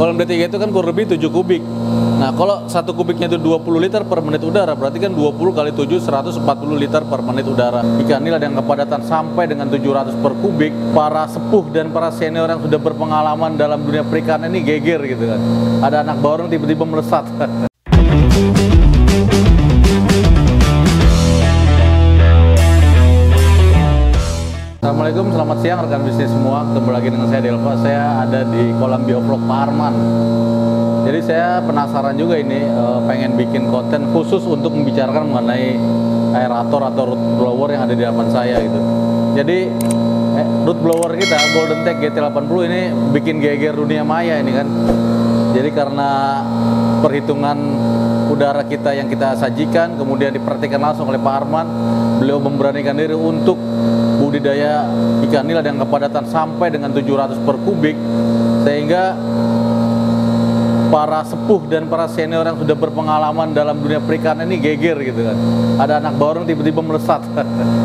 Kolam D3 itu kan kurang lebih 7 kubik. Nah, kalau 1 kubiknya itu 20 liter per menit udara, berarti kan 20 kali 7, 140 liter per menit udara. Ikan nila dengan kepadatan sampai dengan 700 per kubik, para sepuh dan para senior yang sudah berpengalaman dalam dunia perikanan ini geger gitu kan. Ada anak baru tiba-tiba melesat. Assalamualaikum, selamat siang rekan bisnis semua. Ketemu lagi dengan saya Delva. Saya ada di kolam biovlog Pak Arman. Jadi saya penasaran juga ini, pengen bikin konten khusus untuk membicarakan mengenai aerator atau root blower yang ada di depan saya gitu. Jadi root blower kita Golden Tech GT80 ini bikin geger dunia maya ini kan. Jadi karena perhitungan udara kita yang kita sajikan kemudian diperhatikan langsung oleh Pak Arman, beliau memberanikan diri untuk budidaya ikan nila dengan kepadatan sampai dengan 700 per kubik, sehingga para sepuh dan para senior yang sudah berpengalaman dalam dunia perikanan ini geger gitu kan. Ada anak baru tiba-tiba melesat.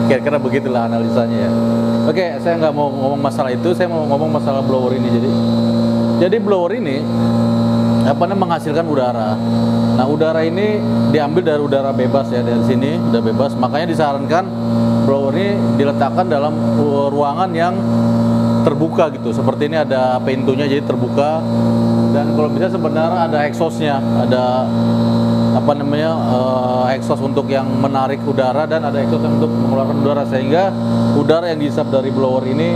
Kira-kira begitulah analisanya ya. Oke, saya nggak mau ngomong masalah itu, saya mau ngomong masalah blower ini. Jadi blower ini menghasilkan udara. Nah, udara ini diambil dari udara bebas ya, dari sini udah bebas. Makanya disarankan blower ini diletakkan dalam ruangan yang terbuka gitu. Seperti ini ada pintunya jadi terbuka. Dan kalau bisa sebenarnya ada exhaustnya, ada exhaust untuk yang menarik udara dan ada exhaust untuk mengeluarkan udara, sehingga udara yang dihisap dari blower ini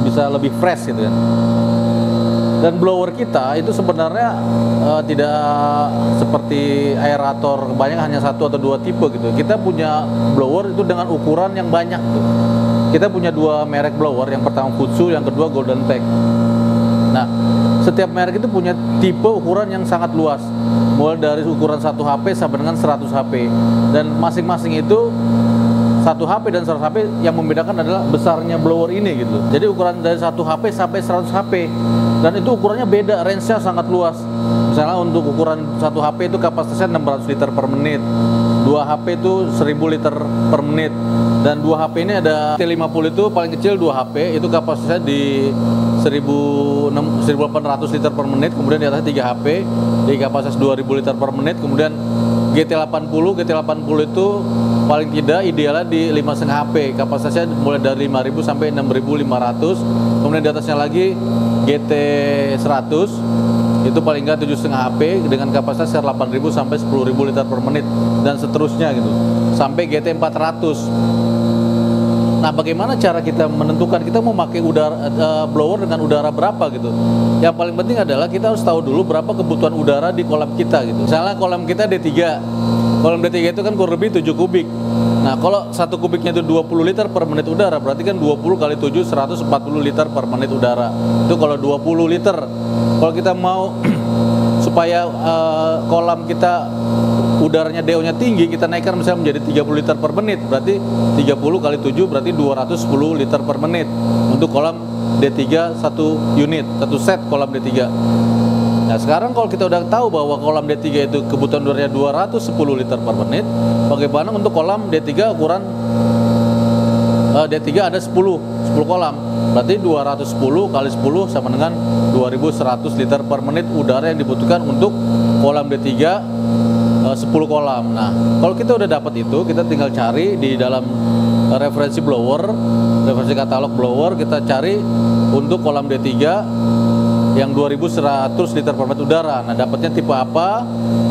bisa lebih fresh gitu kan. Dan blower kita itu sebenarnya tidak seperti aerator, kebanyakan hanya 1 atau 2 tipe gitu. Kita punya blower itu dengan ukuran yang banyak tuh. Kita punya 2 merek blower, yang pertama Futsu, yang kedua Golden Tech. Nah, setiap merek itu punya tipe ukuran yang sangat luas, mulai dari ukuran 1 HP sampai dengan 100 HP. Dan masing-masing itu 1 HP dan 100 HP yang membedakan adalah besarnya blower ini gitu. Jadi ukuran dari 1 HP sampai 100 HP. Dan itu ukurannya beda, range-nya sangat luas. Misalnya untuk ukuran 1 HP itu kapasitasnya 600 liter per menit. 2 HP itu 1000 liter per menit. Dan 2 HP ini ada T50 itu paling kecil 2 HP, itu kapasitasnya di 1800 liter per menit. Kemudian di atasnya 3 HP, di kapasitas 2000 liter per menit. Kemudian GT80 itu paling tidak idealnya di 5,5 HP, kapasitasnya mulai dari 5000 sampai 6500. Kemudian di atasnya lagi GT100 itu paling nggak 7,5 HP dengan kapasitas 8000 sampai 10.000 liter per menit, dan seterusnya gitu sampai GT400. Nah, bagaimana cara kita menentukan kita mau pakai blower dengan udara berapa gitu? Yang paling penting adalah kita harus tahu dulu berapa kebutuhan udara di kolam kita gitu. Misalnya kolam kita D3. Kolam D3 itu kan kurang lebih 7 kubik. Nah, kalau 1 kubiknya itu 20 liter per menit udara, berarti kan 20 kali 7, 140 liter per menit udara. Itu kalau 20 liter. Kalau kita mau supaya kolam kita udaranya DO-nya tinggi, kita naikkan misalnya menjadi 30 liter per menit, berarti 30 kali 7 berarti 210 liter per menit untuk kolam D3 1 unit, 1 set kolam D3. Nah, sekarang kalau kita udah tahu bahwa kolam D3 itu kebutuhan udaranya 210 liter per menit, bagaimana untuk kolam D3 ukuran D3 ada 10 kolam, berarti 210 kali 10 sama dengan 2100 liter per menit udara yang dibutuhkan untuk kolam D3 10 kolam. Nah, kalau kita udah dapat itu, kita tinggal cari di dalam referensi blower, referensi katalog blower, kita cari untuk kolam D3 yang 2100 liter per menit udara. Nah, dapatnya tipe apa,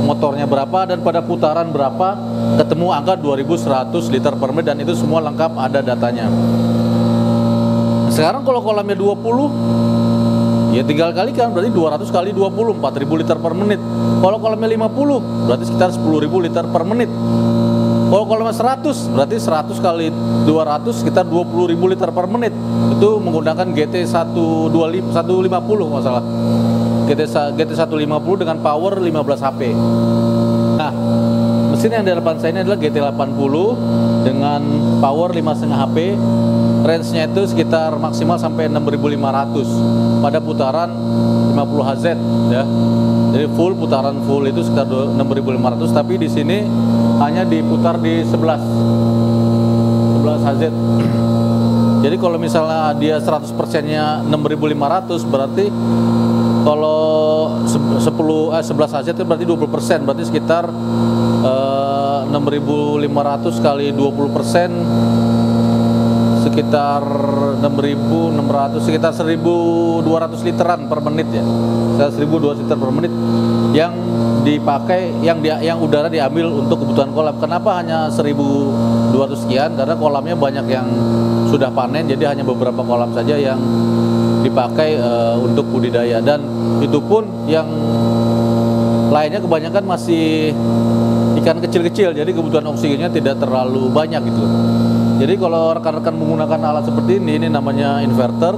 motornya berapa, dan pada putaran berapa, ketemu angka 2100 liter per menit, dan itu semua lengkap ada datanya. Sekarang kalau kolamnya 20, ya tinggal kalikan, berarti 200 kali 20, 4000 liter per menit. Kalau kolamnya 50, berarti sekitar 10.000 liter per menit. Kalau kolamnya 100, berarti 100 kali 200 sekitar 20.000 liter per menit. Itu menggunakan GT150 masalah. GT150 dengan power 15 HP. Nah, mesin yang di depan saya ini adalah GT80 dengan power 5,5 HP. Range-nya itu sekitar maksimal sampai 6500 pada putaran 50 Hz ya. Jadi putaran full itu sekitar 6500, tapi di sini hanya diputar di 11 Hz. Jadi kalau misalnya dia 100%-nya 6.500, berarti kalau 11 aset itu berarti 20%, berarti sekitar 6.500 kali 20%, sekitar 6.600, sekitar 1.200 literan per menit ya. 1.200 liter per menit yang dipakai, yang udara diambil untuk kebutuhan kolam. Kenapa hanya 1.200 sekian? Karena kolamnya banyak yang sudah panen, jadi hanya beberapa kolam saja yang dipakai untuk budidaya, dan itu pun yang lainnya kebanyakan masih ikan kecil-kecil, jadi kebutuhan oksigennya tidak terlalu banyak gitu. Jadi kalau rekan-rekan menggunakan alat seperti ini namanya inverter.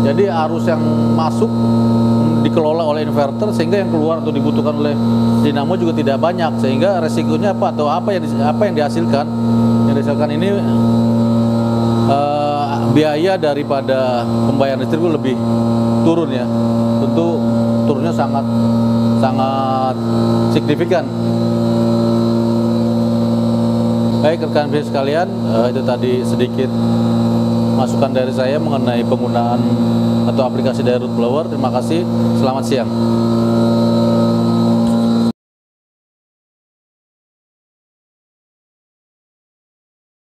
Jadi arus yang masuk dikelola oleh inverter, sehingga yang keluar atau dibutuhkan oleh dinamo juga tidak banyak, sehingga resikonya apa atau apa yang dihasilkan? Yang dihasilkan ini biaya daripada pembayaran listrik lebih turun ya. Tentu turunnya sangat signifikan. Baik rekan bisnis sekalian, itu tadi sedikit masukan dari saya mengenai penggunaan atau aplikasi dari Root Blower. Terima kasih, selamat siang.